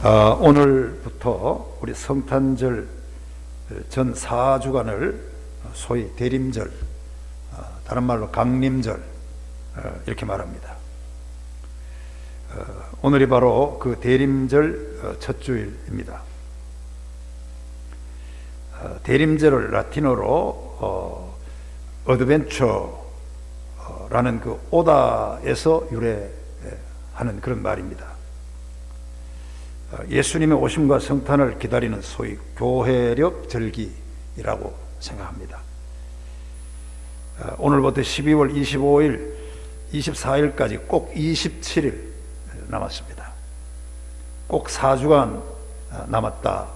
오늘부터 우리 성탄절 전 4주간을 소위 대림절, 다른 말로 강림절 이렇게 말합니다. 오늘이 바로 그 대림절 첫 주일입니다. 대림절을 라틴어로 어드벤처라는 그 오다에서 유래하는 그런 말입니다. 예수님의 오심과 성탄을 기다리는 소위 교회력 절기라고 생각합니다. 오늘부터 12월 25일, 24일까지 꼭 27일 남았습니다. 꼭 4주간 남았다.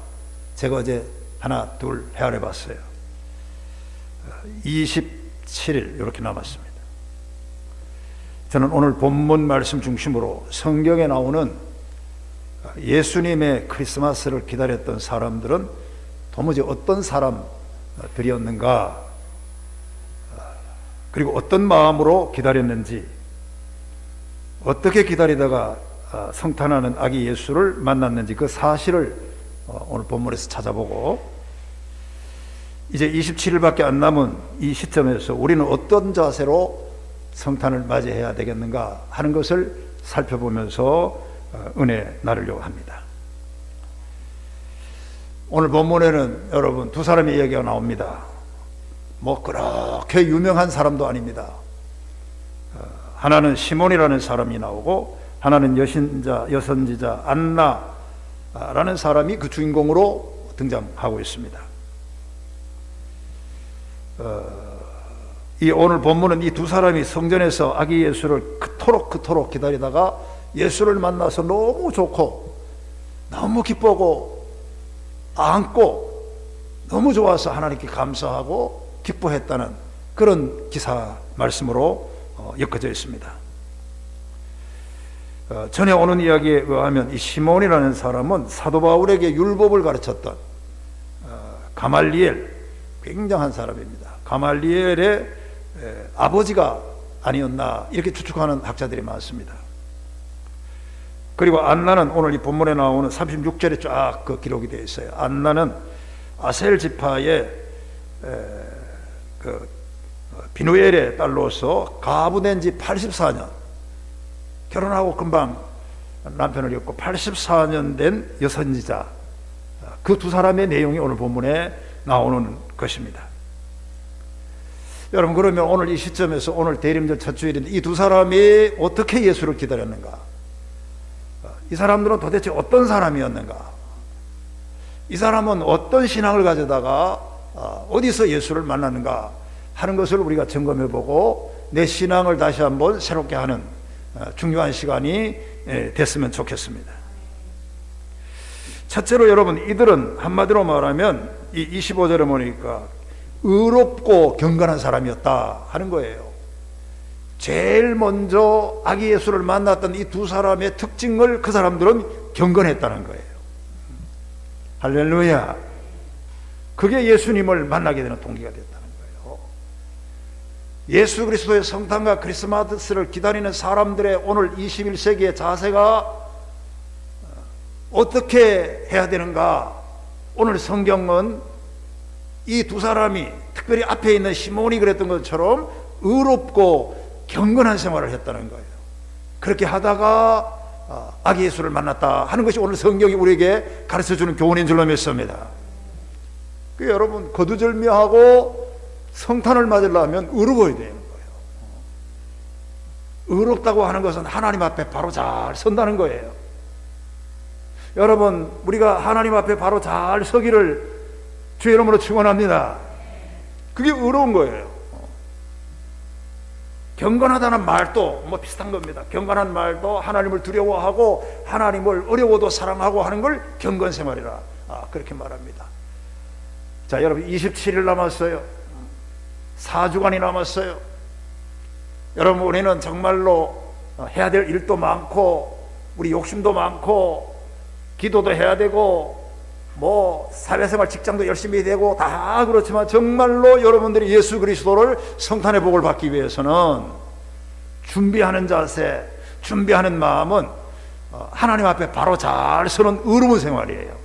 제가 어제 하나 둘 헤아려 봤어요. 27일 이렇게 남았습니다. 저는 오늘 본문 말씀 중심으로 성경에 나오는 예수님의 크리스마스를 기다렸던 사람들은 도무지 어떤 사람들이었는가, 그리고 어떤 마음으로 기다렸는지, 어떻게 기다리다가 성탄하는 아기 예수를 만났는지 그 사실을 오늘 본문에서 찾아보고, 이제 27일밖에 안 남은 이 시점에서 우리는 어떤 자세로 성탄을 맞이해야 되겠는가 하는 것을 살펴보면서 은혜 나누려고 합니다. 오늘 본문에는 여러분 두 사람의 이야기가 나옵니다. 뭐 그렇게 유명한 사람도 아닙니다. 하나는 시몬이라는 사람이 나오고, 하나는 여선지자 안나라는 사람이 그 주인공으로 등장하고 있습니다. 이 오늘 본문은 이 두 사람이 성전에서 아기 예수를 그토록 기다리다가 예수를 만나서 너무 좋고 너무 기쁘고 안고 너무 좋아서 하나님께 감사하고 기뻐했다는 그런 기사 말씀으로 엮어져 있습니다. 전에 오는 이야기에 의하면 이 시몬이라는 사람은 사도 바울에게 율법을 가르쳤던 가말리엘, 굉장한 사람입니다. 가말리엘의 아버지가 아니었나 이렇게 추측하는 학자들이 많습니다. 그리고 안나는 오늘 이 본문에 나오는 36절에 쫙 그 기록이 되어 있어요. 안나는 아셀 지파의 그 비누엘의 딸로서 가부된 지 84년, 결혼하고 금방 남편을 잃고 84년 된 여선지자, 그 두 사람의 내용이 오늘 본문에 나오는 것입니다. 여러분, 그러면 오늘 이 시점에서 오늘 대림절 첫 주일인데 이 두 사람이 어떻게 예수를 기다렸는가? 이 사람들은 도대체 어떤 사람이었는가? 이 사람은 어떤 신앙을 가져다가 어디서 예수를 만났는가 하는 것을 우리가 점검해보고 내 신앙을 다시 한번 새롭게 하는 중요한 시간이 됐으면 좋겠습니다. 첫째로 여러분, 이들은 한마디로 말하면 이 25절에 보니까 의롭고 경건한 사람이었다 하는 거예요. 제일 먼저 아기 예수를 만났던 이 두 사람의 특징을 그 사람들은 경건했다는 거예요. 할렐루야. 그게 예수님을 만나게 되는 동기가 됐다는 거예요. 예수 그리스도의 성탄과 크리스마스를 기다리는 사람들의 오늘 21세기의 자세가 어떻게 해야 되는가? 오늘 성경은 이 두 사람이, 특별히 앞에 있는 시몬이 그랬던 것처럼 의롭고 경건한 생활을 했다는 거예요. 그렇게 하다가 아기 예수를 만났다 하는 것이 오늘 성경이 우리에게 가르쳐주는 교훈인 줄로 믿습니다. 여러분, 거두절미하고 성탄을 맞으려면 의로워야 되는 거예요. 의롭다고 하는 것은 하나님 앞에 바로 잘 선다는 거예요. 여러분, 우리가 하나님 앞에 바로 잘 서기를 주의 이름으로 축원합니다. 그게 의로운 거예요. 경건하다는 말도 뭐 비슷한 겁니다. 경건한 말도 하나님을 두려워하고 하나님을 어려워도 사랑하고 하는 걸 경건생활이라 그렇게 말합니다. 자, 여러분, 27일 남았어요. 4주간이 남았어요. 여러분, 우리는 정말로 해야 될 일도 많고 우리 욕심도 많고 기도도 해야 되고 뭐 사회생활 직장도 열심히 되고 다 그렇지만 정말로 여러분들이 예수 그리스도를 성탄의 복을 받기 위해서는 준비하는 자세, 준비하는 마음은 하나님 앞에 바로 잘 서는 의로운 생활이에요.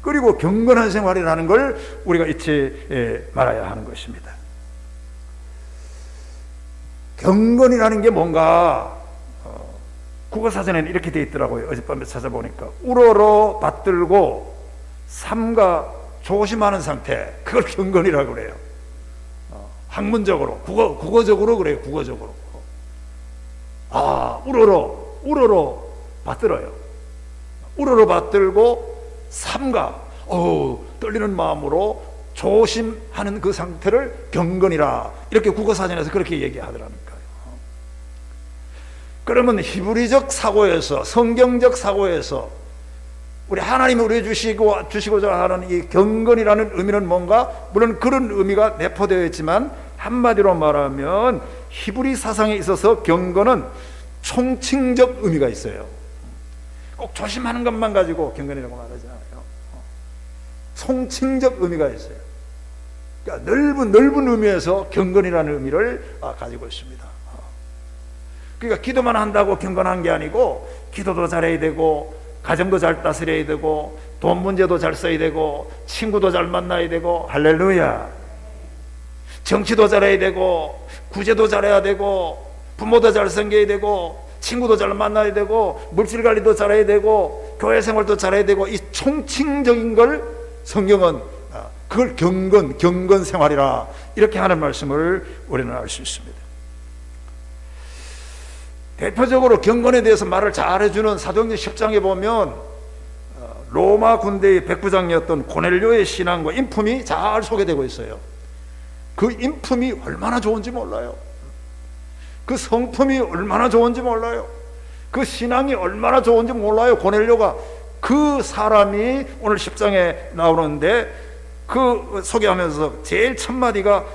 그리고 경건한 생활이라는 걸 우리가 잊지 말아야 하는 것입니다. 경건이라는 게 뭔가 국어사전에는 이렇게 되어 있더라고요. 어젯밤에 찾아보니까 우러러 받들고 삼가 조심하는 상태, 그걸 경건이라고 그래요. 학문적으로, 국어적으로 그래요. 국어적으로. 우러러 받들어요. 우러러 받들고 삼가 떨리는 마음으로 조심하는 그 상태를 경건이라, 이렇게 국어사전에서 그렇게 얘기하더라니까요. 그러면 히브리적 사고에서, 성경적 사고에서 우리 하나님이 우리에게 주시고자 하는 이 경건이라는 의미는 뭔가, 물론 그런 의미가 내포되어 있지만 한마디로 말하면 히브리 사상에 있어서 경건은 총칭적 의미가 있어요. 꼭 조심하는 것만 가지고 경건이라고 말하지 않아요. 총칭적 의미가 있어요. 그러니까 넓은 의미에서 경건이라는 의미를 가지고 있습니다. 그러니까 기도만 한다고 경건한 게 아니고, 기도도 잘해야 되고, 가정도 잘 다스려야 되고, 돈 문제도 잘 써야 되고, 친구도 잘 만나야 되고, 할렐루야. 정치도 잘해야 되고, 구제도 잘해야 되고, 부모도 잘 섬겨야 되고, 친구도 잘 만나야 되고, 물질 관리도 잘해야 되고, 교회 생활도 잘해야 되고, 이 총칭적인 걸 성경은 그걸 경건 생활이라, 이렇게 하는 말씀을 우리는 알 수 있습니다. 대표적으로 경건에 대해서 말을 잘해주는 사도행전 10장에 보면 로마 군대의 백부장이었던 고넬료의 신앙과 인품이 잘 소개되고 있어요. 그 인품이 얼마나 좋은지 몰라요. 그 성품이 얼마나 좋은지 몰라요. 그 신앙이 얼마나 좋은지 몰라요. 고넬료가, 그 사람이 오늘 10장에 나오는데, 그 소개하면서 제일 첫 마디가,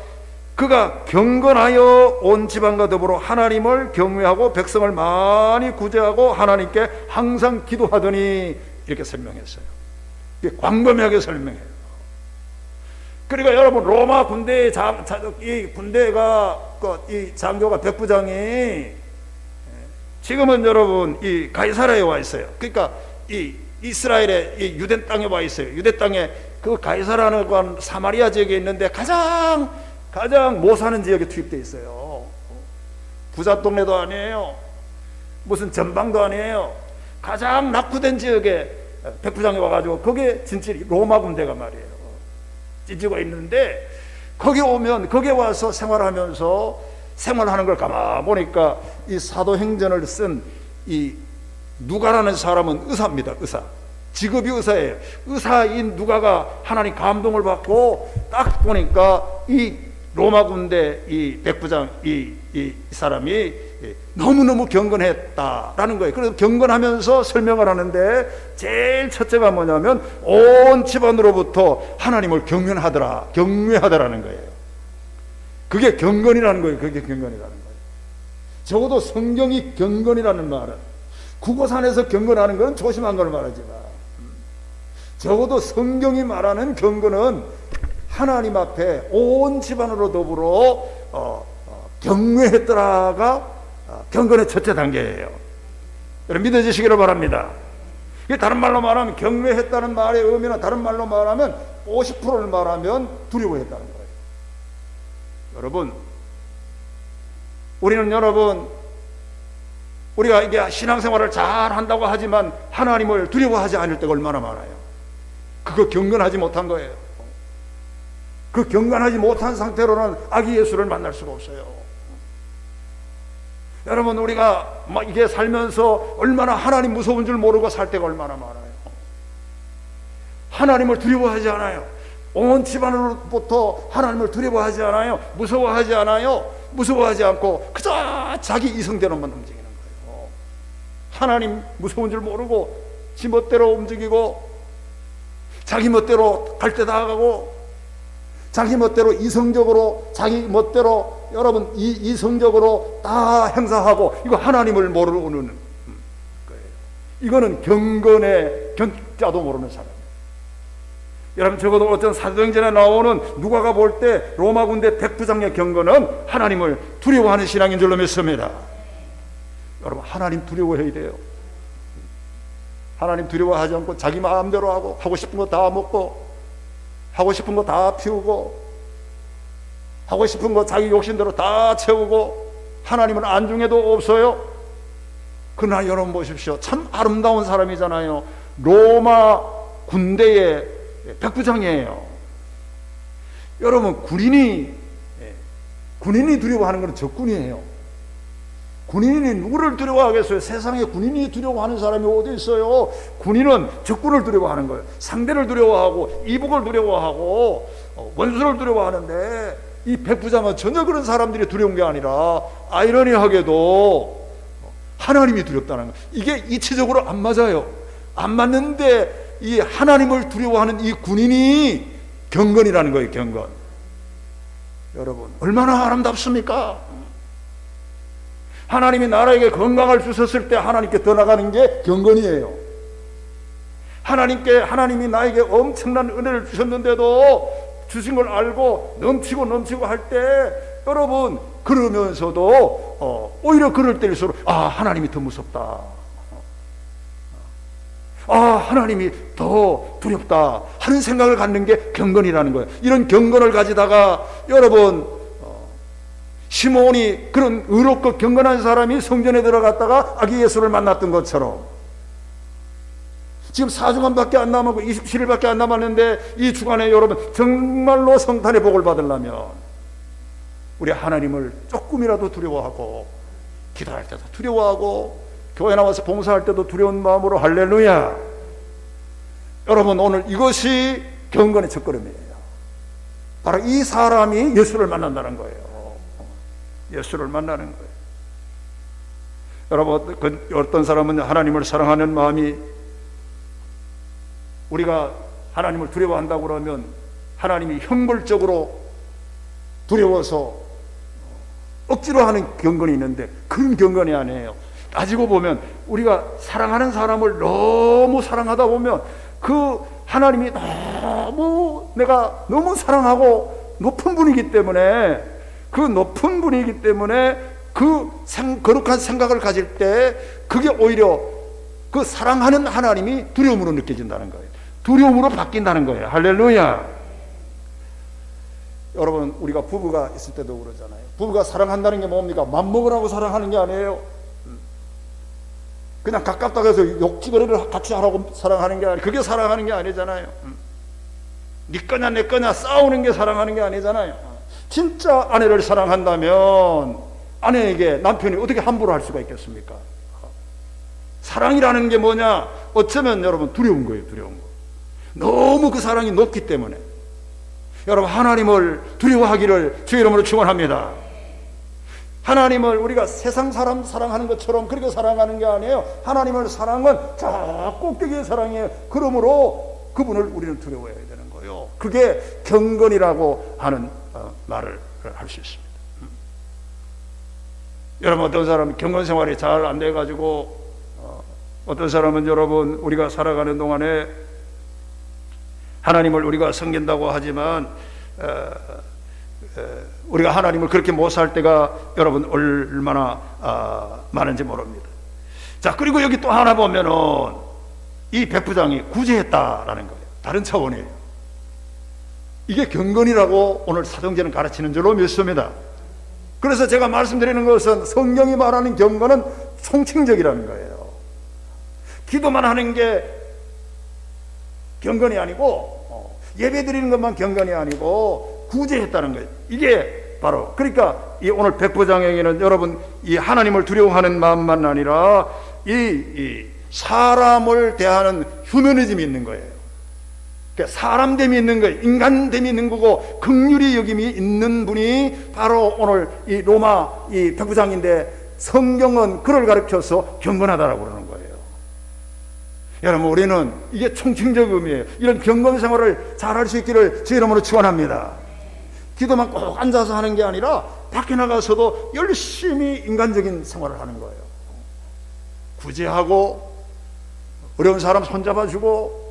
그가 경건하여 온 집안과 더불어 하나님을 경외하고 백성을 많이 구제하고 하나님께 항상 기도하더니, 이렇게 설명했어요. 광범위하게 설명해요. 그러니까 여러분, 로마 군대의 이 군대가, 이 장교가, 백부장이 지금은 여러분 이 가이사라에 와 있어요. 그러니까 이 이스라엘의 이 유대 땅에 와 있어요. 유대 땅에 그 가이사라는 건 사마리아 지역에 있는데 가장 못 사는 지역에 투입되어 있어요. 부자 동네도 아니에요. 무슨 전방도 아니에요. 가장 낙후된 지역에 백부장이 와가지고, 거기에 진짜 로마 군대가 말이에요. 찢고 있는데, 거기 오면, 거기에 와서 생활하는 걸 가만 보니까, 이 사도행전을 쓴 이 누가라는 사람은 의사입니다. 의사. 직업이 의사예요. 의사인 누가가 하나님 감동을 받고 딱 보니까 이 로마 군대 이 백부장 이 사람이 너무너무 경건했다라는 거예요. 그래서 경건하면서 설명을 하는데, 제일 첫째가 뭐냐면 온 집안으로부터 하나님을 경외하더라는 거예요. 그게 경건이라는 거예요. 그게 경건이라는 거예요. 적어도 성경이 경건이라는 말은, 국어산에서 경건하는 건 조심한 걸 말하지만, 적어도 성경이 말하는 경건은 하나님 앞에 온 집안으로 더불어 경외했더라가 경건의 첫째 단계예요. 여러분 믿어주시기를 바랍니다. 이게 다른 말로 말하면, 경외했다는 말의 의미는 다른 말로 말하면 50%를 말하면 두려워했다는 거예요. 여러분, 우리가 이게 신앙생활을 잘 한다고 하지만 하나님을 두려워하지 않을 때가 얼마나 많아요. 그거 경건하지 못한 거예요. 그 경건하지 못한 상태로는 아기 예수를 만날 수가 없어요. 여러분, 우리가 이게 살면서 얼마나 하나님 무서운 줄 모르고 살 때가 얼마나 많아요. 하나님을 두려워하지 않아요. 온 집안으로부터 하나님을 두려워하지 않아요. 무서워하지 않아요. 무서워하지 않고 그저 자기 이성대로만 움직이는 거예요. 하나님 무서운 줄 모르고 지 멋대로 움직이고, 자기 멋대로 갈 때 나아가고, 자기 멋대로 이성적으로, 자기 멋대로 여러분 이성적으로 다 행사하고, 이거 하나님을 모르는 거예요. 이거는 경건의 견자도 모르는 사람이에요. 여러분, 적어도 어떤 사도행전에 나오는 누가가 볼 때 로마 군대 백부장의 경건은 하나님을 두려워하는 신앙인 줄로 믿습니다. 여러분, 하나님 두려워해야 돼요. 하나님 두려워하지 않고 자기 마음대로 하고, 하고 싶은 거 다 먹고, 하고 싶은 거 다 피우고, 하고 싶은 거 자기 욕심대로 다 채우고, 하나님은 안중에도 없어요. 그러나 여러분 보십시오. 참 아름다운 사람이잖아요. 로마 군대의 백부장이에요. 여러분, 군인이 두려워하는 것은 적군이에요. 군인이 누구를 두려워하겠어요? 세상에 군인이 두려워하는 사람이 어디 있어요? 군인은 적군을 두려워하는 거예요. 상대를 두려워하고, 이복을 두려워하고, 원수를 두려워하는데, 이 백부장은 전혀 그런 사람들이 두려운 게 아니라 아이러니하게도 하나님이 두렵다는 거예요. 이게 이치적으로 안 맞아요. 안 맞는데 이 하나님을 두려워하는 이 군인이 경건이라는 거예요. 경건. 여러분, 얼마나 아름답습니까? 하나님이 나라에게 건강을 주셨을 때 하나님께 더 나가는 게 경건이에요. 하나님이 나에게 엄청난 은혜를 주셨는데도 주신 걸 알고 넘치고 할 때, 여러분, 그러면서도 오히려 그럴 때일수록 하나님이 더 무섭다, 하나님이 더 두렵다 하는 생각을 갖는 게 경건이라는 거예요. 이런 경건을 가지다가 여러분, 시몬이 그런 의롭고 경건한 사람이 성전에 들어갔다가 아기 예수를 만났던 것처럼, 지금 4주간밖에 안 남았고 27일밖에 안 남았는데 이 주간에 여러분 정말로 성탄의 복을 받으려면 우리 하나님을 조금이라도 두려워하고, 기도할 때도 두려워하고, 교회 나와서 봉사할 때도 두려운 마음으로 할렐루야. 여러분, 오늘 이것이 경건의 첫걸음이에요. 바로 이 사람이 예수를 만난다는 거예요. 예수를 만나는 거예요. 여러분, 어떤 사람은 하나님을 사랑하는 마음이, 우리가 하나님을 두려워한다고 그러면 하나님이 형벌적으로 두려워서 억지로 하는 경건이 있는데, 그런 경건이 아니에요. 따지고 보면 우리가 사랑하는 사람을 너무 사랑하다 보면 그 하나님이 내가 너무 사랑하고 높은 분이기 때문에, 그 높은 분이기 때문에 그 거룩한 생각을 가질 때 그게 오히려 그 사랑하는 하나님이 두려움으로 느껴진다는 거예요. 두려움으로 바뀐다는 거예요. 할렐루야. 여러분, 우리가 부부가 있을 때도 그러잖아요. 부부가 사랑한다는 게 뭡니까? 맘먹으라고 사랑하는 게 아니에요. 그냥 가깝다고 해서 욕지거리를 같이 하라고 사랑하는 게 아니에요. 그게 사랑하는 게 아니잖아요. 네 거냐 내 거냐 싸우는 게 사랑하는 게 아니잖아요. 진짜 아내를 사랑한다면 아내에게 남편이 어떻게 함부로 할 수가 있겠습니까? 사랑이라는 게 뭐냐? 어쩌면 여러분 두려운 거예요. 두려운 거. 너무 그 사랑이 높기 때문에 여러분, 하나님을 두려워하기를 주의 이름으로 축원합니다. 하나님을 우리가 세상 사람 사랑하는 것처럼 그렇게 사랑하는 게 아니에요. 하나님을 사랑은 저 꼭대기의 사랑이에요. 그러므로 그분을 우리는 두려워해야 되는 거예요. 그게 경건이라고 하는 말을 할 수 있습니다. 여러분, 어떤 사람은 경건 생활이 잘 안 돼가지고 어떤 사람은 여러분, 우리가 살아가는 동안에 하나님을 우리가 섬긴다고 하지만 우리가 하나님을 그렇게 못 살 때가 여러분 얼마나 많은지 모릅니다. 자, 그리고 여기 또 하나 보면은 이 백부장이 구제했다라는 거예요. 다른 차원이에요. 이게 경건이라고 오늘 사도행전은 가르치는 줄로 믿습니다. 그래서 제가 말씀드리는 것은 성경이 말하는 경건은 총칭적이라는 거예요. 기도만 하는 게 경건이 아니고, 예배 드리는 것만 경건이 아니고 구제했다는 거예요. 이게 바로, 그러니까 이 오늘 백부장에게는 여러분, 이 하나님을 두려워하는 마음만 아니라 이 사람을 대하는 휴머니즘이 있는 거예요. 그러니까 사람됨이 있는 거예요. 인간됨이 있는 거고 긍휼히 여김이 있는 분이 바로 오늘 이 로마 이 백부장인데, 성경은 그를 가르쳐서 경건하다라고 그러는 거예요. 여러분, 우리는 이게 총칭적 의미예요. 이런 경건 생활을 잘 할 수 있기를 제 이름으로 축원합니다. 기도만 꼭 앉아서 하는 게 아니라 밖에 나가서도 열심히 인간적인 생활을 하는 거예요. 구제하고 어려운 사람 손잡아주고,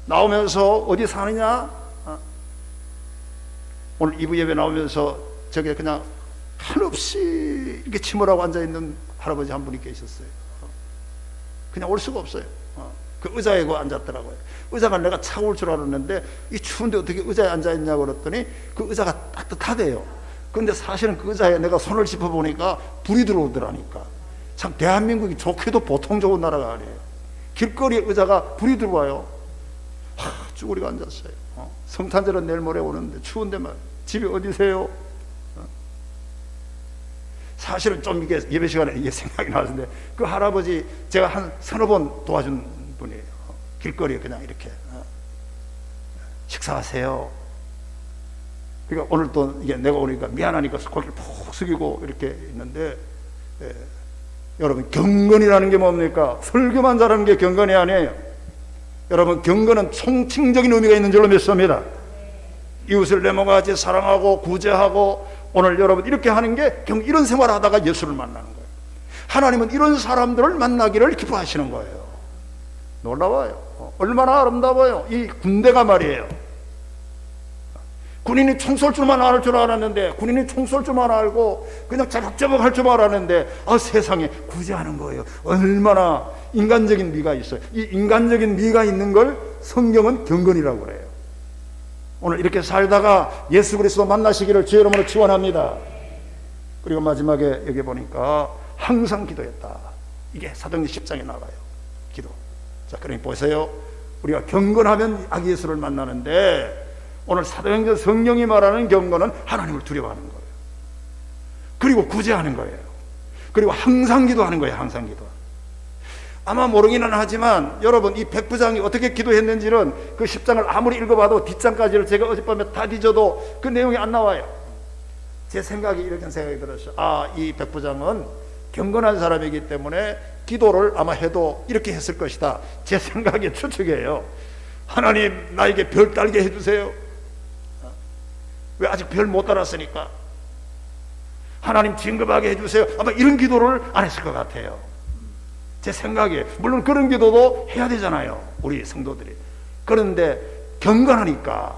나오면서 어디 사느냐? 오늘 2부 예배 나오면서 저게 그냥 한없이 이렇게 침울하고 앉아있는 할아버지 한 분이 계셨어요. 그냥 올 수가 없어요. 그 의자에 앉았더라고요. 의자가 내가 차가울 줄 알았는데 이 추운데 어떻게 의자에 앉아있냐고 그랬더니 그 의자가 따뜻하대요. 근데 사실은 그 의자에 내가 손을 짚어보니까 불이 들어오더라니까. 참 대한민국이 좋게도 보통 좋은 나라가 아니에요. 길거리에 의자가 불이 들어와요. 쭈그리고 앉았어요. 성탄절은 내일 모레 오는데 추운데 말 집이 어디세요? 사실은 좀 이게 예배 시간에 이게 생각이 나는데 그 할아버지 제가 한 서너 번 도와준 분이에요. 길거리에 그냥 이렇게 식사하세요. 그러니까 오늘 또 이게 내가 오니까 미안하니까 고개를 푹 숙이고 이렇게 있는데, 여러분 경건이라는 게 뭡니까? 설교만 잘하는 게 경건이 아니에요. 여러분 경건은 총칭적인 의미가 있는 줄로 믿습니다. 이웃을 내 몸과 같이 사랑하고 구제하고, 오늘 여러분 이렇게 하는 게 이런 생활을 하다가 예수를 만나는 거예요. 하나님은 이런 사람들을 만나기를 기뻐하시는 거예요. 놀라워요. 얼마나 아름다워요. 이 군대가 말이에요. 군인이 총 쏠 줄만 알 줄 알았는데, 군인이 총 쏠 줄만 알고 그냥 자박자박 할 줄만 알았는데, 세상에 구제하는 거예요. 얼마나 인간적인 미가 있어요. 이 인간적인 미가 있는 걸 성경은 경건이라고 그래요. 오늘 이렇게 살다가 예수 그리스도 만나시기를 주의 이름으로 축원합니다. 그리고 마지막에 여기 보니까 항상 기도했다. 이게 사도행전 10장에 나와요. 기도. 자, 그러니 보세요. 우리가 경건하면 아기 예수를 만나는데, 오늘 사도행전 성령이 말하는 경건은 하나님을 두려워하는 거예요. 그리고 구제하는 거예요. 그리고 항상 기도하는 거예요. 항상 기도. 아마 모르기는 하지만 여러분 이 백부장이 어떻게 기도했는지는 그 10장을 아무리 읽어봐도 뒷장까지를 제가 어젯밤에 다 뒤져도 그 내용이 안 나와요. 제 생각이 이렇게 생각이 들었어요. 이 백부장은 경건한 사람이기 때문에 기도를 아마 해도 이렇게 했을 것이다. 제 생각의 추측이에요. 하나님 나에게 별 달게 해주세요. 왜 아직 별 못 달았으니까. 하나님 진급하게 해주세요. 아마 이런 기도를 안 했을 것 같아요. 제 생각에. 물론 그런 기도도 해야 되잖아요, 우리 성도들이. 그런데 경건하니까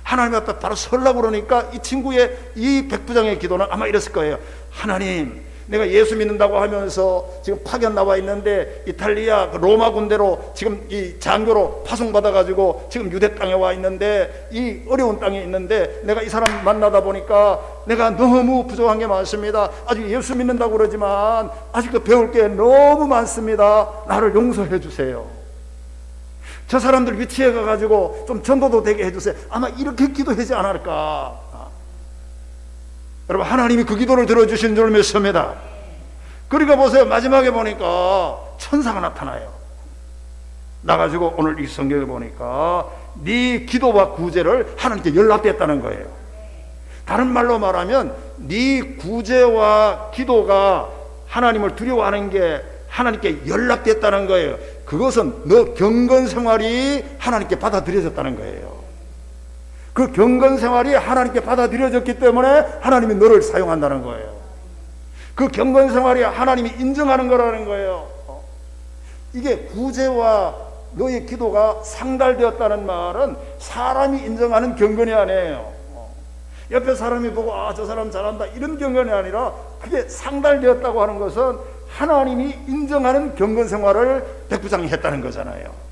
하나님 앞에 바로 서려고 그러니까 이 친구의 이 백부장의 기도는 아마 이랬을 거예요. 하나님, 내가 예수 믿는다고 하면서 지금 파견 나와 있는데 이탈리아 로마 군대로 지금 이 장교로 파송받아가지고 지금 유대 땅에 와 있는데, 이 어려운 땅에 있는데 내가 이 사람 만나다 보니까 내가 너무 부족한 게 많습니다. 아직 예수 믿는다고 그러지만 아직도 배울 게 너무 많습니다. 나를 용서해 주세요. 저 사람들 위치에 가가지고 좀 전도도 되게 해주세요. 아마 이렇게 기도하지 않을까. 여러분 하나님이 그 기도를 들어주신 줄 믿습니다. 그러니까 보세요. 마지막에 보니까 천사가 나타나요. 나가지고 오늘 이 성경에 보니까 네 기도와 구제를 하나님께 연락됐다는 거예요. 다른 말로 말하면 네 구제와 기도가 하나님을 두려워하는 게 하나님께 연락됐다는 거예요. 그것은 너 경건 생활이 하나님께 받아들여졌다는 거예요. 그 경건 생활이 하나님께 받아들여졌기 때문에 하나님이 너를 사용한다는 거예요. 그 경건 생활이 하나님이 인정하는 거라는 거예요. 이게 구제와 너의 기도가 상달되었다는 말은 사람이 인정하는 경건이 아니에요. 옆에 사람이 보고 저 사람 잘한다 이런 경건이 아니라, 그게 상달되었다고 하는 것은 하나님이 인정하는 경건 생활을 백부장이 했다는 거잖아요.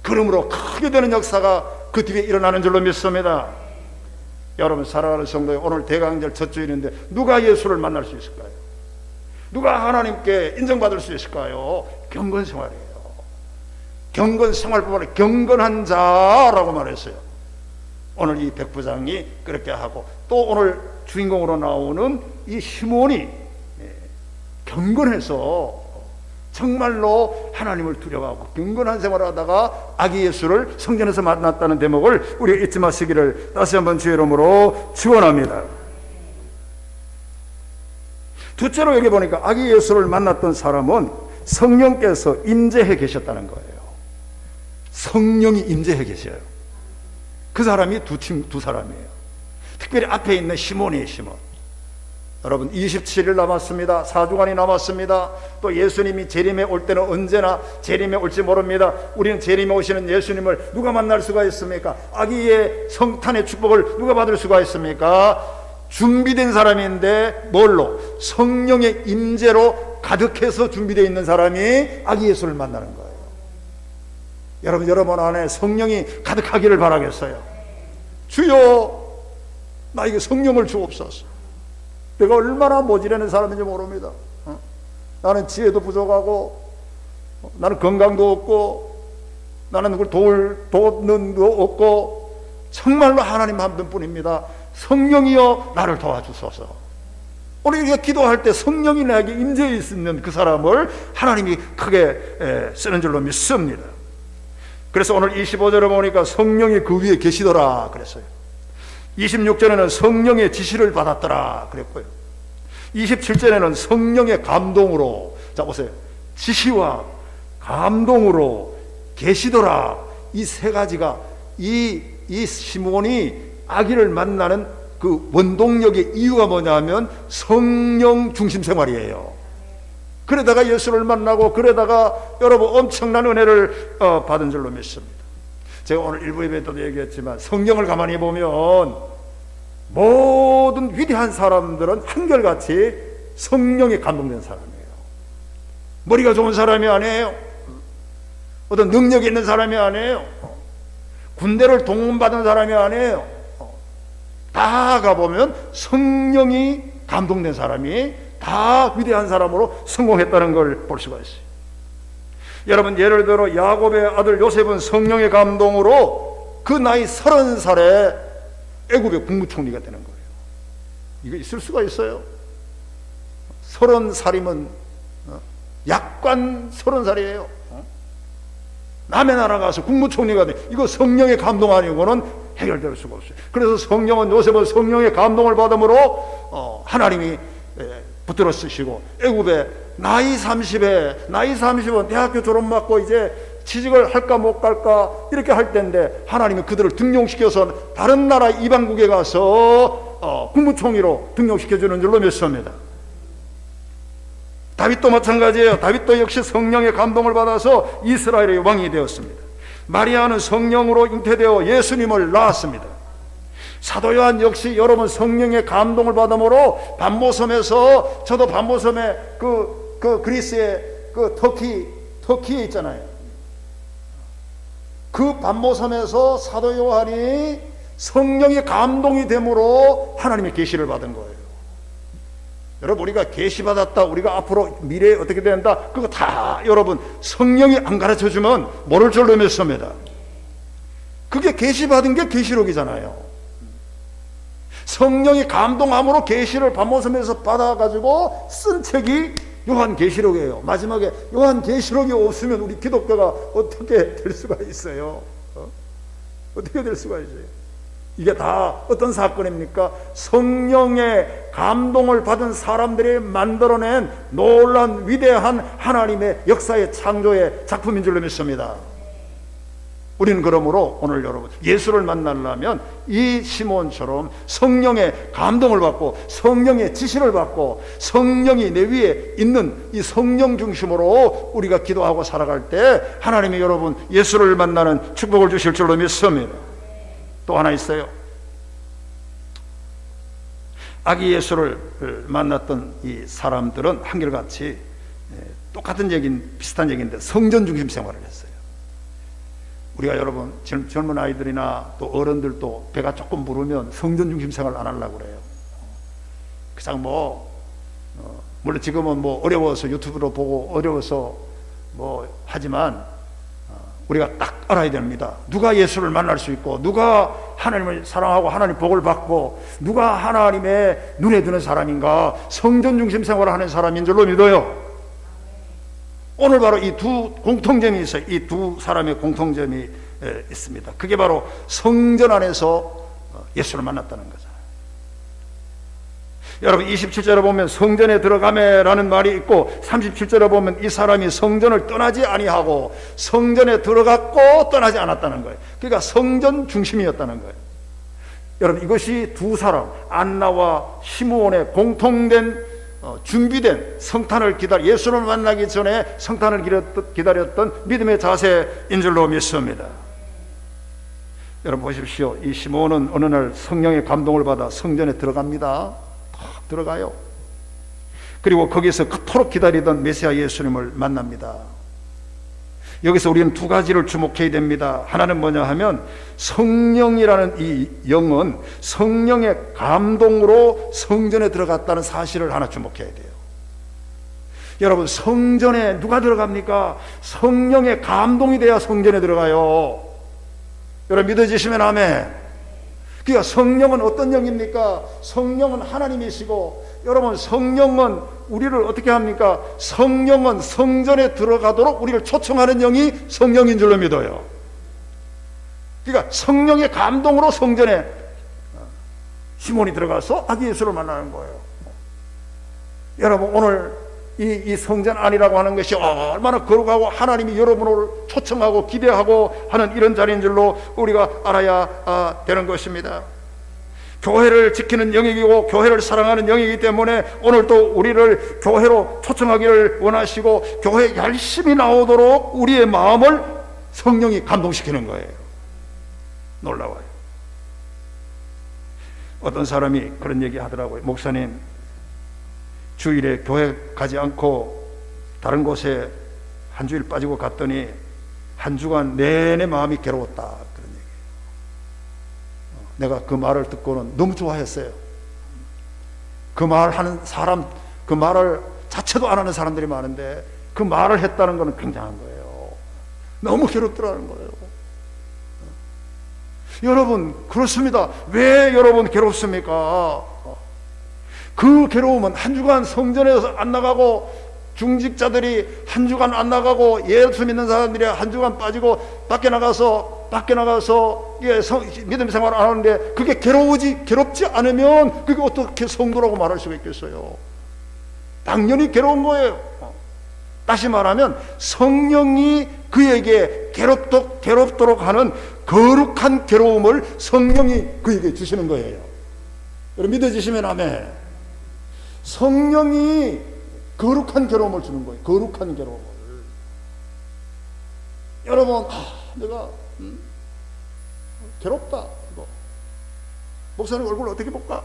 그러므로 크게 되는 역사가 그 뒤에 일어나는 줄로 믿습니다. 여러분 사랑하는 성도님, 오늘 대강절 첫 주일인데 누가 예수를 만날 수 있을까요? 누가 하나님께 인정받을 수 있을까요? 경건 생활이에요. 경건 생활뿐만 경건한 자라고 말했어요. 오늘 이 백부장이 그렇게 하고, 또 오늘 주인공으로 나오는 이 시몬이 경건해서 정말로 하나님을 두려워하고 경건한 생활을 하다가 아기 예수를 성전에서 만났다는 대목을 우리가 잊지 마시기를 다시 한번 주의 이름으로 축원합니다. 둘째로 여기 보니까 아기 예수를 만났던 사람은 성령께서 임재해 계셨다는 거예요. 성령이 임재해 계셔요. 그 사람이 두 사람이에요. 특별히 앞에 있는 시몬이에요. 시몬. 여러분 27일 남았습니다. 4주간이 남았습니다. 또 예수님이 재림에 올 때는 언제나 재림에 올지 모릅니다. 우리는 재림에 오시는 예수님을 누가 만날 수가 있습니까? 아기의 성탄의 축복을 누가 받을 수가 있습니까? 준비된 사람인데 뭘로? 성령의 임재로 가득해서 준비되어 있는 사람이 아기 예수를 만나는 거예요. 여러분 안에 성령이 가득하기를 바라겠어요. 주여, 나에게 성령을 주옵소서. 내가 얼마나 모질라는 사람인지 모릅니다. 나는 지혜도 부족하고, 나는 건강도 없고, 나는 누굴 돕는 거 없고, 정말로 하나님 한 분뿐입니다. 성령이여 나를 도와주소서. 오늘 우리가 기도할 때 성령이 나에게 임재해 있는 그 사람을 하나님이 크게 쓰는 줄로 믿습니다. 그래서 오늘 25절에 보니까 성령이 그 위에 계시더라 그랬어요. 26절에는 성령의 지시를 받았더라 그랬고요. 27절에는 성령의 감동으로, 자 보세요, 지시와 감동으로 계시더라. 이 세 가지가 이 시몬이 아기를 만나는 그 원동력의 이유가 뭐냐면 성령 중심 생활이에요. 그러다가 예수를 만나고, 그러다가 여러분 엄청난 은혜를 받은 줄로 믿습니다. 제가 오늘 일부 예배 때도 얘기했지만, 성경을 가만히 보면 모든 위대한 사람들은 한결같이 성령에 감동된 사람이에요. 머리가 좋은 사람이 아니에요. 어떤 능력이 있는 사람이 아니에요. 군대를 동원받은 사람이 아니에요. 다 가보면 성령이 감동된 사람이 다 위대한 사람으로 성공했다는 걸 볼 수가 있어요. 여러분, 예를 들어 야곱의 아들 요셉은 성령의 감동으로 그 나이 30살에 애굽의 국무총리가 되는 거예요. 이거 있을 수가 있어요? 30살이면 약관 30살이에요. 남의 나라 가서 국무총리가 돼. 이거 성령의 감동 아니고는 해결될 수가 없어요. 그래서 성령은 요셉은 성령의 감동을 받음으로 하나님이 붙들어 쓰시고, 애굽에 나이 30은 대학교 졸업받고 이제 취직을 할까 못 갈까 이렇게 할 때인데, 하나님이 그들을 등용시켜서 다른 나라 이방국에 가서 국무총리로 등용시켜주는 줄로 믿습니다. 다윗도 마찬가지예요. 다윗도 역시 성령의 감동을 받아서 이스라엘의 왕이 되었습니다. 마리아는 성령으로 잉태되어 예수님을 낳았습니다. 사도 요한 역시 여러분 성령의 감동을 받음으로 반모섬에서, 저도 반모섬에 그 그리스의 그 터키에 있잖아요. 그 반모섬에서 사도 요한이 성령의 감동이 됨으로 하나님의 계시를 받은 거예요. 여러분, 우리가 계시 받았다, 우리가 앞으로 미래에 어떻게 된다, 그거 다 여러분 성령이 안 가르쳐 주면 모를 줄로 믿습니다. 그게 계시 받은 게 계시록이잖아요. 성령이 감동함으로 계시를 반모섬에서 받아가지고 쓴 책이 요한계시록이에요. 마지막에 요한계시록이 없으면 우리 기독교가 어떻게 될 수가 있어요? 어떻게 될 수가 있어요? 이게 다 어떤 사건입니까? 성령의 감동을 받은 사람들이 만들어낸 놀라운 위대한 하나님의 역사의 창조의 작품인 줄로 믿습니다. 우리는 그러므로 오늘 여러분 예수를 만나려면 이 시몬처럼 성령의 감동을 받고 성령의 지시를 받고 성령이 내 위에 있는 이 성령 중심으로 우리가 기도하고 살아갈 때 하나님이 여러분 예수를 만나는 축복을 주실 줄로 믿습니다. 또 하나 있어요. 아기 예수를 만났던 이 사람들은 한결같이 똑같은 비슷한 얘기인데 성전 중심 생활을 했어요. 우리가 여러분 젊은 아이들이나 또 어른들도 배가 조금 부르면 성전 중심 생활 안 하려고 그래요. 그냥 물론 지금은 어려워서 유튜브로 보고 어려워서 하지만 우리가 딱 알아야 됩니다. 누가 예수를 만날 수 있고, 누가 하나님을 사랑하고 하나님 복을 받고, 누가 하나님의 눈에 드는 사람인가? 성전 중심 생활을 하는 사람인 줄로 믿어요. 오늘 바로 이 두 공통점이 있어요. 이 두 사람의 공통점이 있습니다. 그게 바로 성전 안에서 예수를 만났다는 거죠. 여러분 27절에 보면 성전에 들어가매라는 말이 있고 37절에 보면 이 사람이 성전을 떠나지 아니하고 성전에 들어갔고 떠나지 않았다는 거예요. 그러니까 성전 중심이었다는 거예요. 여러분 이것이 두 사람 안나와 시므온의 공통된 준비된 성탄을 예수를 만나기 전에 성탄을 기다렸던 믿음의 자세인 줄로 믿습니다. 여러분 보십시오. 이 시므온은 어느 날 성령의 감동을 받아 성전에 들어갑니다. 들어가요. 그리고 거기서 그토록 기다리던 메시아 예수님을 만납니다. 여기서 우리는 두 가지를 주목해야 됩니다. 하나는 뭐냐 하면 성령이라는 이 영은 성령의 감동으로 성전에 들어갔다는 사실을 하나 주목해야 돼요. 여러분, 성전에 누가 들어갑니까? 성령의 감동이 돼야 성전에 들어가요. 여러분 믿어지시면 아멘. 그러니까 성령은 어떤 영입니까? 성령은 하나님이시고, 여러분 성령은 우리를 어떻게 합니까? 성령은 성전에 들어가도록 우리를 초청하는 영이 성령인 줄로 믿어요. 그러니까 성령의 감동으로 성전에 시몬이 들어가서 아기 예수를 만나는 거예요. 여러분 오늘 이 성전 안이라고 하는 것이 얼마나 거룩하고 하나님이 여러분을 초청하고 기대하고 하는 이런 자리인 줄로 우리가 알아야 되는 것입니다. 교회를 지키는 영역이고 교회를 사랑하는 영역이기 때문에 오늘도 우리를 교회로 초청하기를 원하시고 교회에 열심히 나오도록 우리의 마음을 성령이 감동시키는 거예요. 놀라워요. 어떤 사람이 그런 얘기 하더라고요. 목사님, 주일에 교회 가지 않고 다른 곳에 한 주일 빠지고 갔더니 한 주간 내내 마음이 괴로웠다, 그런 얘기예요. 내가 그 말을 듣고는 너무 좋아했어요. 그 말하는 사람, 그 말을 자체도 안 하는 사람들이 많은데 그 말을 했다는 것은 굉장한 거예요. 너무 괴롭더라는 거예요. 여러분 그렇습니다. 왜 여러분 괴롭습니까? 그 괴로움은 한 주간 성전에서 안 나가고, 중직자들이 한 주간 안 나가고, 예수 믿는 사람들이 한 주간 빠지고 밖에 나가서 믿음 생활 안 하는데 그게 괴롭지 않으면 그게 어떻게 성도라고 말할 수가 있겠어요? 당연히 괴로운 거예요. 다시 말하면 성령이 그에게 괴롭도록 하는 거룩한 괴로움을 성령이 그에게 주시는 거예요. 여러분 믿어지시면 아멘. 성령이 거룩한 괴로움을 주는 거예요. 거룩한 괴로움을. 여러분 내가 괴롭다, 이거. 목사님 얼굴 어떻게 볼까?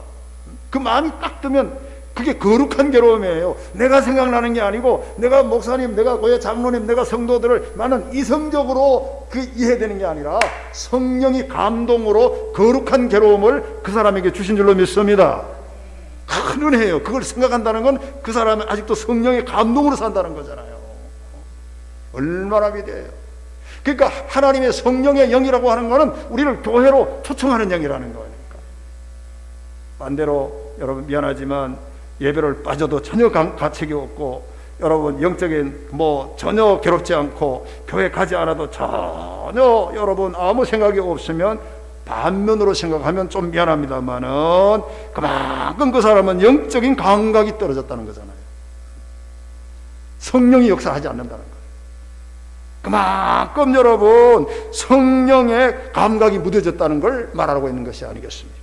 그 마음이 딱 뜨면 그게 거룩한 괴로움이에요. 내가 생각나는 게 아니고, 내가 목사님, 내가 교회 장로님, 내가 성도들을 나는 이성적으로 이해되는 게 아니라 성령이 감동으로 거룩한 괴로움을 그 사람에게 주신 줄로 믿습니다. 큰 은혜예요. 그걸 생각한다는 건 그 사람은 아직도 성령의 감동으로 산다는 거잖아요. 얼마나 위대해요. 그러니까 하나님의 성령의 영이라고 하는 것은 우리를 교회로 초청하는 영이라는 거니까. 반대로 여러분 미안하지만 예배를 빠져도 전혀 가책이 없고, 여러분 영적인 전혀 괴롭지 않고 교회 가지 않아도 전혀 여러분 아무 생각이 없으면, 반면으로 생각하면 좀 미안합니다만은 그만큼 그 사람은 영적인 감각이 떨어졌다는 거잖아요. 성령이 역사하지 않는다는 거예요. 그만큼 여러분 성령의 감각이 무뎌졌다는 걸 말하고 있는 것이 아니겠습니까?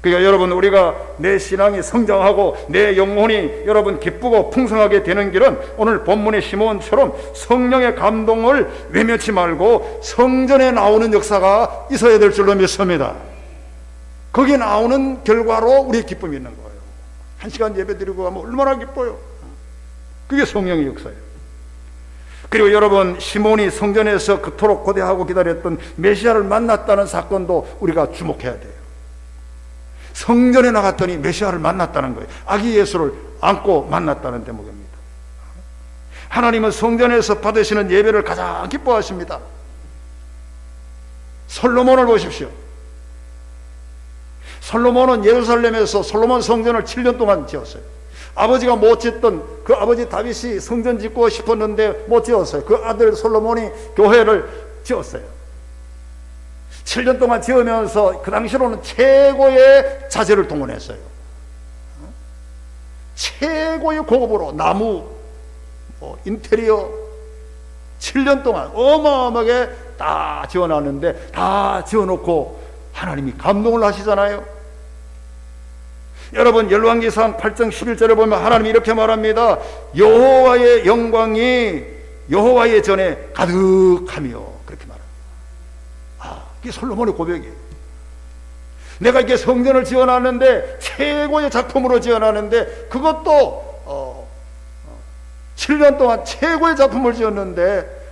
그러니까 여러분 우리가 내 신앙이 성장하고 내 영혼이 여러분 기쁘고 풍성하게 되는 길은 오늘 본문의 시몬처럼 성령의 감동을 외면치 말고 성전에 나오는 역사가 있어야 될 줄로 믿습니다. 거기에 나오는 결과로 우리의 기쁨이 있는 거예요. 한 시간 예배 드리고 가면 얼마나 기뻐요. 그게 성령의 역사예요. 그리고 여러분 시몬이 성전에서 그토록 고대하고 기다렸던 메시아를 만났다는 사건도 우리가 주목해야 돼요. 성전에 나갔더니 메시아를 만났다는 거예요. 아기 예수를 안고 만났다는 대목입니다. 하나님은 성전에서 받으시는 예배를 가장 기뻐하십니다. 솔로몬을 보십시오. 솔로몬은 예루살렘에서 솔로몬 성전을 7년 동안 지었어요. 아버지가 못 짓던 그 아버지 다윗이 성전 짓고 싶었는데 못 지었어요. 그 아들 솔로몬이 교회를 지었어요. 7년 동안 지으면서 그 당시로는 최고의 자재를 동원했어요. 최고의 고급으로 나무, 인테리어 7년 동안 어마어마하게 다 지어놨는데, 다 지어놓고 하나님이 감동을 하시잖아요. 여러분 열왕기상 8장 11절에 보면 하나님이 이렇게 말합니다. 여호와의 영광이 여호와의 전에 가득하며, 그렇게 말합니다. 이게 솔로몬의 고백이에요. 내가 이렇게 성전을 지어놨는데, 최고의 작품으로 지어놨는데 그것도 7년 동안 최고의 작품을 지었는데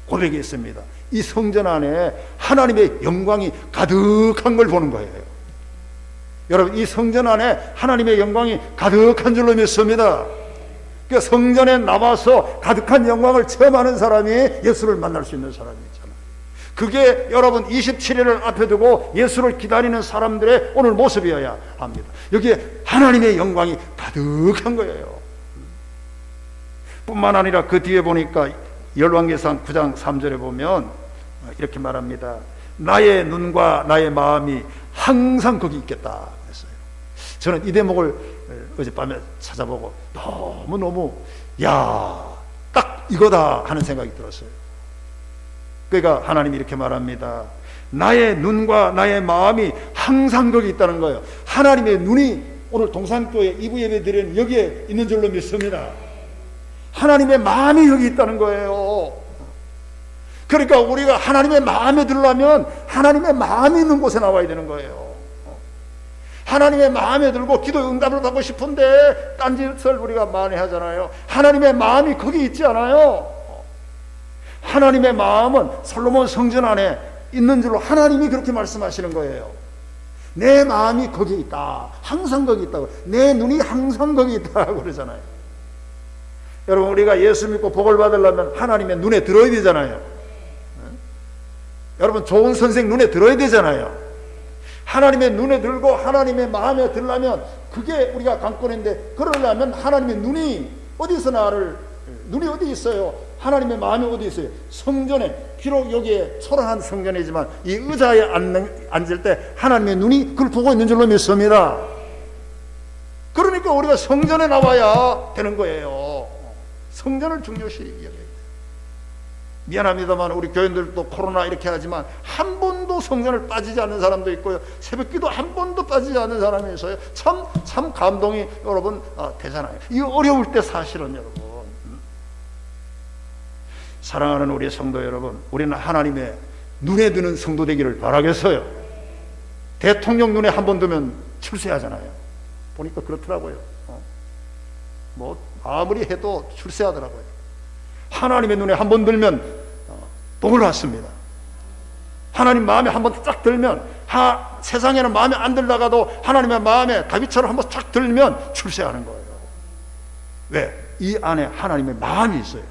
고백이 있습니다. 이 성전 안에 하나님의 영광이 가득한 걸 보는 거예요. 여러분, 이 성전 안에 하나님의 영광이 가득한 줄로 믿습니다. 그러니까 성전에 나와서 가득한 영광을 체험하는 사람이 예수를 만날 수 있는 사람이잖아요. 그게 여러분 27일을 앞에 두고 예수를 기다리는 사람들의 오늘 모습이어야 합니다. 여기에 하나님의 영광이 가득한 거예요. 뿐만 아니라 그 뒤에 보니까 열왕기상 9장 3절에 보면 이렇게 말합니다. 나의 눈과 나의 마음이 항상 거기 있겠다 그랬어요. 저는 이 대목을 어젯밤에 찾아보고 너무너무 딱 이거다 하는 생각이 들었어요. 그러니까 하나님이 이렇게 말합니다. 나의 눈과 나의 마음이 항상 거기 있다는 거예요. 하나님의 눈이 오늘 동산교회 2부 예배 드리는 여기에 있는 줄로 믿습니다. 하나님의 마음이 여기 있다는 거예요. 그러니까 우리가 하나님의 마음에 들려면 하나님의 마음이 있는 곳에 나와야 되는 거예요. 하나님의 마음에 들고 기도 응답을 받고 싶은데 딴짓을 우리가 많이 하잖아요. 하나님의 마음이 거기 있지 않아요. 하나님의 마음은 솔로몬 성전 안에 있는 줄로 하나님이 그렇게 말씀하시는 거예요. 내 마음이 거기 있다. 항상 거기 있다고. 내 눈이 항상 거기 있다고 그러잖아요. 여러분, 우리가 예수 믿고 복을 받으려면 하나님의 눈에 들어야 되잖아요. 여러분, 좋은 선생 눈에 들어야 되잖아요. 하나님의 눈에 들고 하나님의 마음에 들려면 그게 우리가 관건인데, 그러려면 하나님의 눈이 어디서 눈이 어디 있어요? 하나님의 마음이 어디 있어요? 성전에, 비록 여기에 초라한 성전이지만 이 의자에 앉을 때 하나님의 눈이 그걸 보고 있는 줄로 믿습니다. 그러니까 우리가 성전에 나와야 되는 거예요. 성전을 중요시 여겨야 돼요. 미안합니다만 우리 교인들도 코로나 이렇게 하지만 한 번도 성전을 빠지지 않는 사람도 있고요, 새벽기도 한 번도 빠지지 않는 사람이 있어요. 참 감동이 여러분 되잖아요. 이 어려울 때 사실은 여러분, 사랑하는 우리 성도 여러분, 우리는 하나님의 눈에 드는 성도 되기를 바라겠어요. 대통령 눈에 한 번 두면 출세하잖아요. 보니까 그렇더라고요. 뭐 아무리 해도 출세하더라고요. 하나님의 눈에 한 번 들면 복을 받습니다. 하나님 마음에 한 번 쫙 들면, 세상에는 마음에 안 들다가도 하나님의 마음에 다윗처럼 한 번 쫙 들면 출세하는 거예요. 왜? 이 안에 하나님의 마음이 있어요.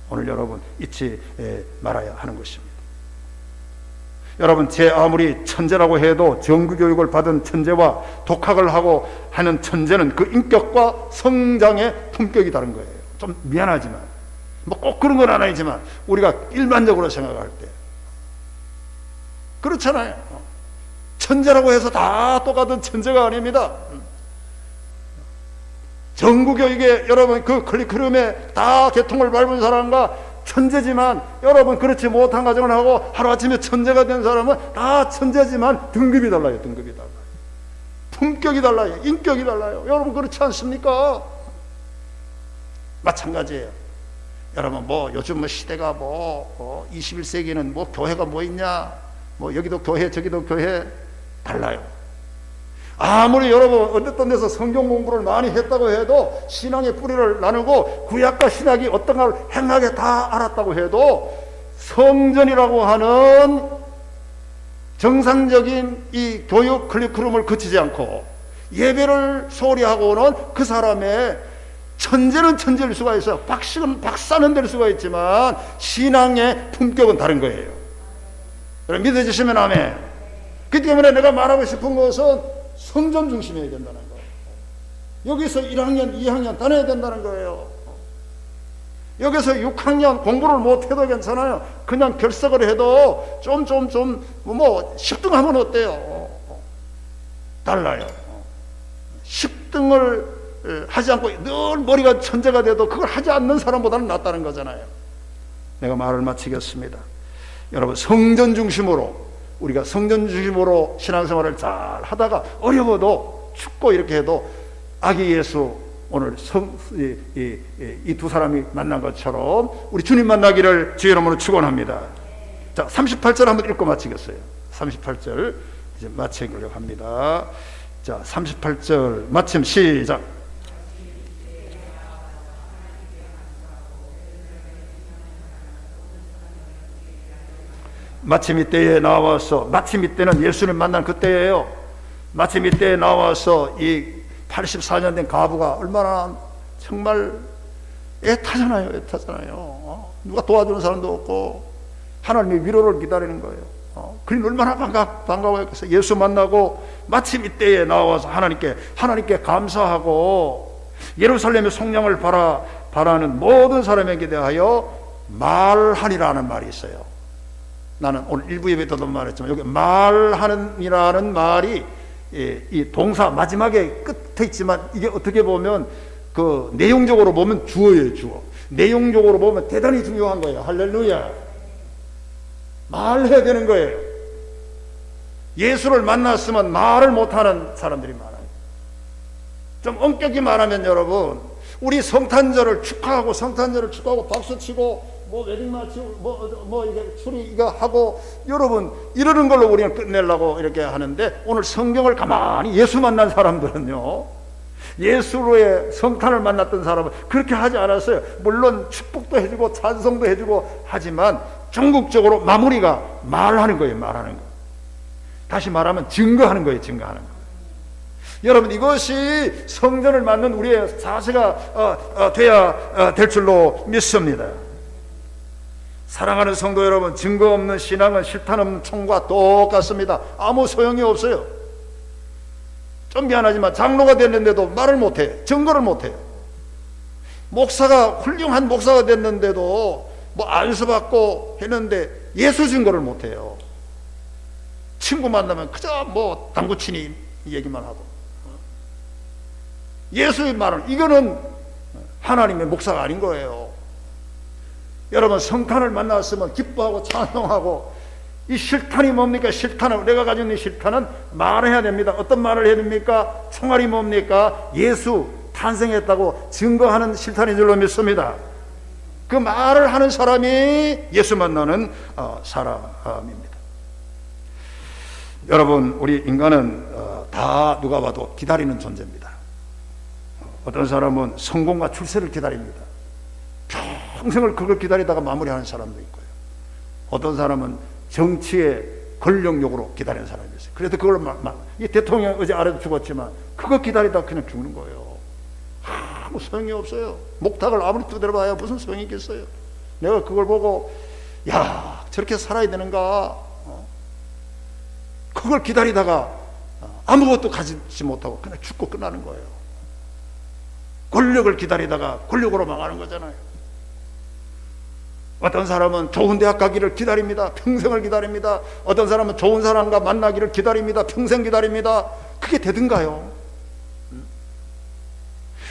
오늘 여러분 잊지 말아야 하는 것입니다. 여러분, 제 아무리 천재라고 해도 정규교육을 받은 천재와 독학을 하고 하는 천재는 그 인격과 성장의 품격이 다른 거예요. 좀 미안하지만, 뭐 꼭 그런 건 아니지만 우리가 일반적으로 생각할 때 그렇잖아요. 천재라고 해서 다 똑같은 천재가 아닙니다. 정규교육에 여러분 그 커리큘럼에 다 개통을 밟은 사람과 천재지만 여러분 그렇지 못한 가정을 하고 하루아침에 천재가 된 사람은 다 천재지만 등급이 달라요. 등급이 달라요. 품격이 달라요. 인격이 달라요. 여러분 그렇지 않습니까? 마찬가지예요. 여러분 뭐 요즘 뭐 시대가 21세기는 뭐 교회가 뭐 있냐, 뭐 여기도 교회 저기도 교회 달라요. 아무리 여러분 어떤 데서 성경 공부를 많이 했다고 해도, 신앙의 뿌리를 나누고 구약과 신약이 어떤 걸 행하게 다 알았다고 해도, 성전이라고 하는 정상적인 이 교육 커리큘럼을 거치지 않고 예배를 소홀히 하고는 그 사람의 천재는 천재일 수가 있어요. 박사는 될 수가 있지만 신앙의 품격은 다른 거예요. 여러분 믿어주시면 아멘. 그렇기 때문에 내가 말하고 싶은 것은 성전 중심이어야 된다는 거예요. 여기서 1학년, 2학년 다녀야 된다는 거예요. 여기서 6학년 공부를 못해도 괜찮아요. 그냥 결석을 해도 좀 10등 하면 어때요? 달라요. 10등을 하지 않고 늘 머리가 천재가 돼도 그걸 하지 않는 사람보다는 낫다는 거잖아요. 내가 말을 마치겠습니다. 여러분 성전 중심으로, 우리가 성전 중심으로 신앙생활을 잘 하다가 어려워도 춥고 이렇게 해도 아기 예수, 오늘 이 두 사람이 만난 것처럼 우리 주님 만나기를 주의 이름으로 축원합니다. 자, 38절 한번 읽고 마치겠어요. 38절 이제 마치려고 합니다. 자, 38절 마침 시작. 마침 이때에 나와서, 마침 이때는 예수를 만난 그때예요. 마침 이때에 나와서 이 84년 된 가부가 얼마나 정말 애타잖아요. 애타잖아요. 누가 도와주는 사람도 없고 하나님의 위로를 기다리는 거예요. 그린 얼마나 반가워했겠어요. 예수 만나고 마침 이때에 나와서 하나님께 감사하고 예루살렘의 속량을 바라는 모든 사람에게 대하여 말하니라는 말이 있어요. 나는 오늘 일부 예배 때도 말했지만 여기 말하는이라는 말이 이 동사 마지막에 끝에 있지만 이게 어떻게 보면 그 내용적으로 보면 주어예요. 주어. 내용적으로 보면 대단히 중요한 거예요. 할렐루야. 말해야 되는 거예요. 예수를 만났으면 말을 못하는 사람들이 많아요. 좀 엄격히 말하면 여러분, 우리 성탄절을 축하하고 박수치고 뭐 웨딩 마치 뭐 이게 추리 이거 하고 여러분 이러는 걸로 우리는 끝내려고 이렇게 하는데, 오늘 성경을 가만히 예수 만난 사람들은요, 예수로의 성탄을 만났던 사람은 그렇게 하지 않았어요. 물론 축복도 해주고 찬송도 해주고 하지만 전국적으로 마무리가 말하는 거예요. 말하는 거. 다시 말하면 증거하는 거예요. 여러분, 이것이 성전을 맞는 우리의 자세가 돼야 될 줄로 믿습니다. 사랑하는 성도 여러분, 증거 없는 신앙은 실탄 없는 총과 똑같습니다. 아무 소용이 없어요. 좀 미안하지만 장로가 됐는데도 말을 못해. 증거를 못해요. 훌륭한 목사가 됐는데도 뭐 안수받고 했는데 예수 증거를 못해요. 친구 만나면 그저 뭐 당구치니 얘기만 하고, 예수의 말은 이거는 하나님의 목사가 아닌 거예요. 여러분, 성탄을 만났으면 기뻐하고 찬송하고, 이 실탄이 뭡니까? 실탄은, 내가 가지고 있는 실탄은 말해야 됩니다. 어떤 말을 해야 됩니까? 총알이 뭡니까? 예수 탄생했다고 증거하는 실탄인 줄로 믿습니다. 그 말을 하는 사람이 예수 만나는 사람입니다. 여러분, 우리 인간은 다 누가 봐도 기다리는 존재입니다. 어떤 사람은 성공과 출세를 기다립니다. 평생을 그걸 기다리다가 마무리하는 사람도 있고요. 어떤 사람은 정치의 권력욕으로 기다리는 사람이 있어요. 그래서 그걸 이 대통령 어제 아래도 죽었지만 그거 기다리다가 그냥 죽는 거예요. 아무 소용이 없어요. 목탁을 아무리 두드려봐야 무슨 소용이 있겠어요. 내가 그걸 보고, 야, 저렇게 살아야 되는가? 그걸 기다리다가 아무것도 가지지 못하고 그냥 죽고 끝나는 거예요. 권력을 기다리다가 권력으로 망하는 거잖아요. 어떤 사람은 좋은 대학 가기를 기다립니다. 평생을 기다립니다. 어떤 사람은 좋은 사람과 만나기를 기다립니다. 평생 기다립니다. 그게 되든가요?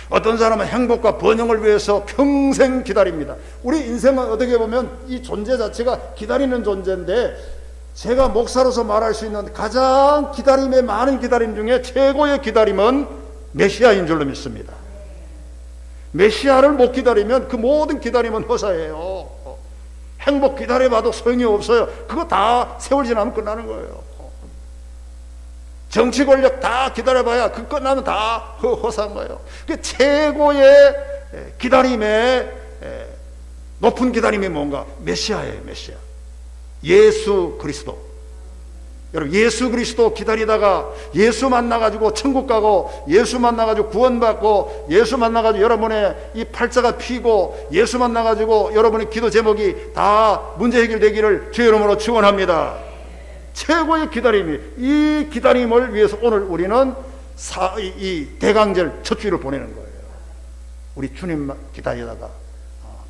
어떤 사람은 행복과 번영을 위해서 평생 기다립니다. 우리 인생은 어떻게 보면 이 존재 자체가 기다리는 존재인데, 제가 목사로서 말할 수 있는 가장 기다림의 많은 기다림 중에 최고의 기다림은 메시아인 줄로 믿습니다. 메시아를 못 기다리면 그 모든 기다림은 허사예요. 행복 기다려봐도 소용이 없어요. 그거 다 세월 지나면 끝나는 거예요. 정치 권력 다 기다려봐야 그 끝나면 다 허사한 거예요. 그 최고의 기다림의 높은 기다림이 뭔가? 메시아예요. 메시아. 예수 그리스도. 여러분, 예수 그리스도 기다리다가 예수 만나가지고 천국 가고, 예수 만나가지고 구원받고, 예수 만나가지고 여러분의 이 팔자가 피고, 예수 만나가지고 여러분의 기도 제목이 다 문제 해결되기를 주의 이름으로 축원합니다. 최고의 기다림이, 이 기다림을 위해서 오늘 우리는 이 대강절 첫 주일을 보내는 거예요. 우리 주님 기다리다가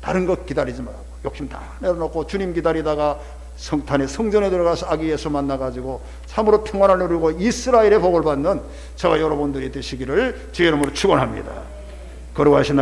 다른 것 기다리지 말고 욕심 다 내려놓고 주님 기다리다가 성탄의 성전에 들어가서 아기 예수 만나가지고 참으로 평안을 누리고 이스라엘의 복을 받는 저와 여러분들이 되시기를 주의 이름으로 축원합니다. 걸어가시나요?